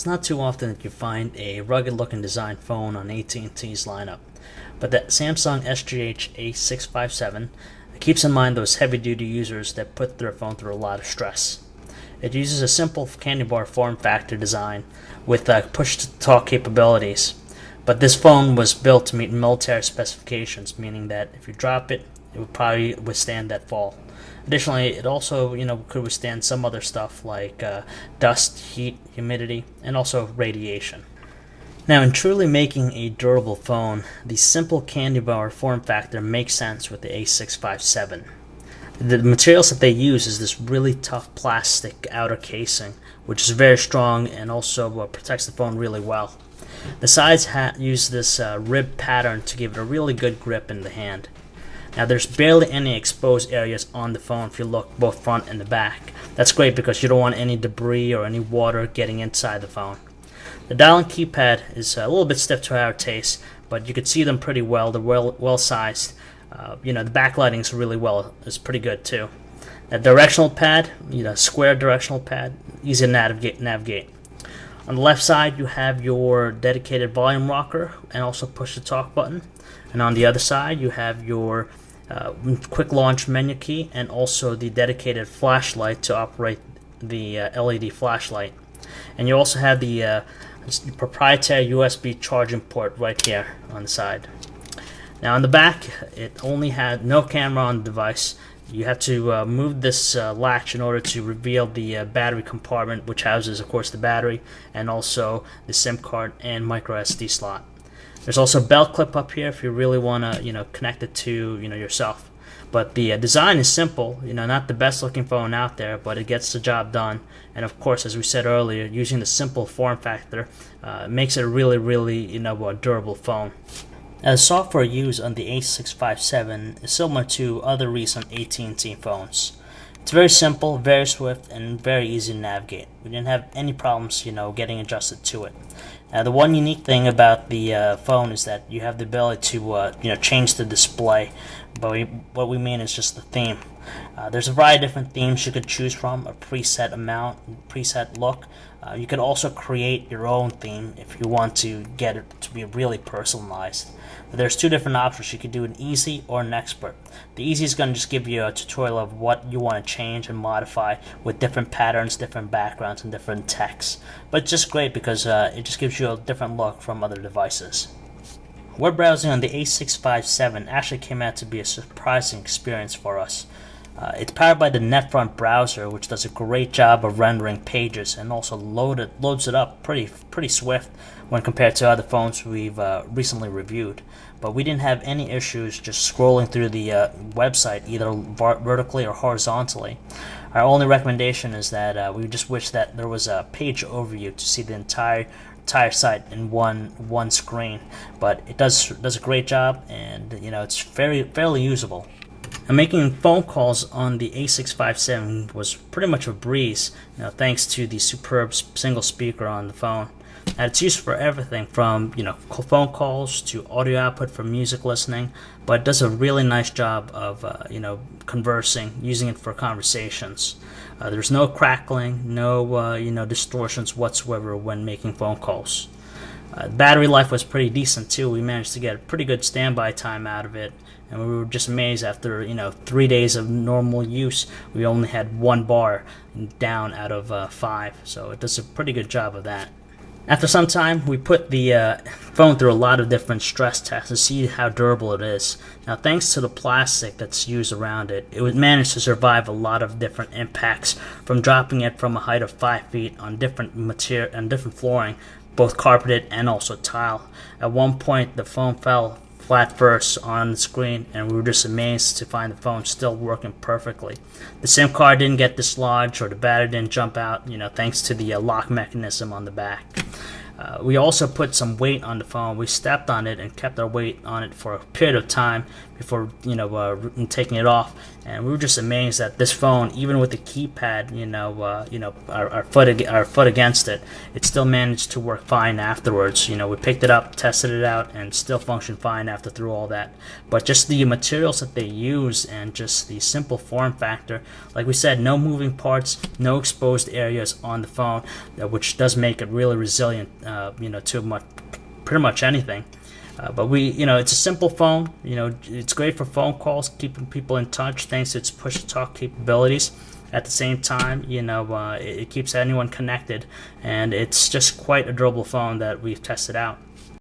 It's not too often that you find a rugged looking design phone on AT&T's lineup, but that Samsung SGH a657 keeps in mind those heavy duty users that put their phone through a lot of stress. It uses a simple candy bar form factor design with push to talk capabilities, but this phone was built to meet military specifications, meaning that if you drop it, it would probably withstand that fall. Additionally, it also could withstand some other stuff like dust, heat, humidity, and also radiation. Now, in truly making a durable phone, the simple candy bar form factor makes sense with the a657. The materials that they use is this really tough plastic outer casing, which is very strong and also protects the phone really well. The sides use this rib pattern to give it a really good grip in the hand. Now, there's barely any exposed areas on the phone if you look both front and the back. That's great because you don't want any debris or any water getting inside the phone. The dial and keypad is a little bit stiff to our taste, but you can see them pretty well. They're well sized. The backlighting is pretty good too. The directional pad, square directional pad, easy to navigate. On the left side, you have your dedicated volume rocker and also push to talk button. And on the other side, you have your quick launch menu key and also the dedicated flashlight to operate the LED flashlight. And you also have the proprietary USB charging port right here on the side. Now on the back, it only had no camera on the device. You have to move this latch in order to reveal the battery compartment, which houses, of course, the battery and also the SIM card and micro SD slot. There's also a belt clip up here if you really want to, connect it to, yourself. But the design is simple. Not the best looking phone out there, but it gets the job done. And of course, as we said earlier, using the simple form factor makes it a really, a durable phone. As software used on the a657 is similar to other recent AT&T phones. It's very simple, very swift, and very easy to navigate. We didn't have any problems, getting adjusted to it. Now, the one unique thing about the phone is that you have the ability to, change the display. But what we mean is just the theme. There's a variety of different themes you could choose from, a preset amount, preset look. You could also create your own theme if you want to get it to be really personalized. But there's two different options. You could do an easy or an expert. The easy is going to just give you a tutorial of what you want to change and modify with different patterns, different backgrounds, and different texts. But it's just great because it just gives you a different look from other devices. Web browsing on the a657 actually came out to be a surprising experience for us. It's powered by the NetFront browser, which does a great job of rendering pages and also loads it up pretty swift when compared to other phones we've recently reviewed. But we didn't have any issues just scrolling through the website either vertically or horizontally. Our only recommendation is that we just wish that there was a page overview to see the entire site in one screen, but it does a great job, and it's fairly usable. And making phone calls on the a657 was pretty much a breeze, thanks to the superb single speaker on the phone. And it's used for everything from phone calls to audio output for music listening, but it does a really nice job of conversing, using it for conversations. There's no crackling, no distortions whatsoever when making phone calls. Battery life was pretty decent too. We managed to get a pretty good standby time out of it, and we were just amazed after 3 days of normal use, we only had 1 bar down out of 5. So it does a pretty good job of that. After some time, we put the phone through a lot of different stress tests to see how durable it is. Now, thanks to the plastic that's used around it, it would manage to survive a lot of different impacts, from dropping it from a height of 5 feet on different material and different flooring, both carpeted and also tile. At one point, the phone fell flat first on the screen, and we were just amazed to find the phone still working perfectly. The SIM card didn't get dislodged or the battery didn't jump out, thanks to the lock mechanism on the back. We also put some weight on the phone. We stepped on it and kept our weight on it for a period of time before taking it off, and we were just amazed that this phone, even with the keypad, our foot against it, it still managed to work fine afterwards. We picked it up, tested it out, and still functioned fine after through all that. But just the materials that they use and just the simple form factor, like we said, no moving parts, no exposed areas on the phone, which does make it really resilient, to pretty much anything. But it's a simple phone. It's great for phone calls, keeping people in touch thanks to its push-to-talk capabilities. At the same time, it keeps anyone connected, and it's just quite a durable phone that we've tested out.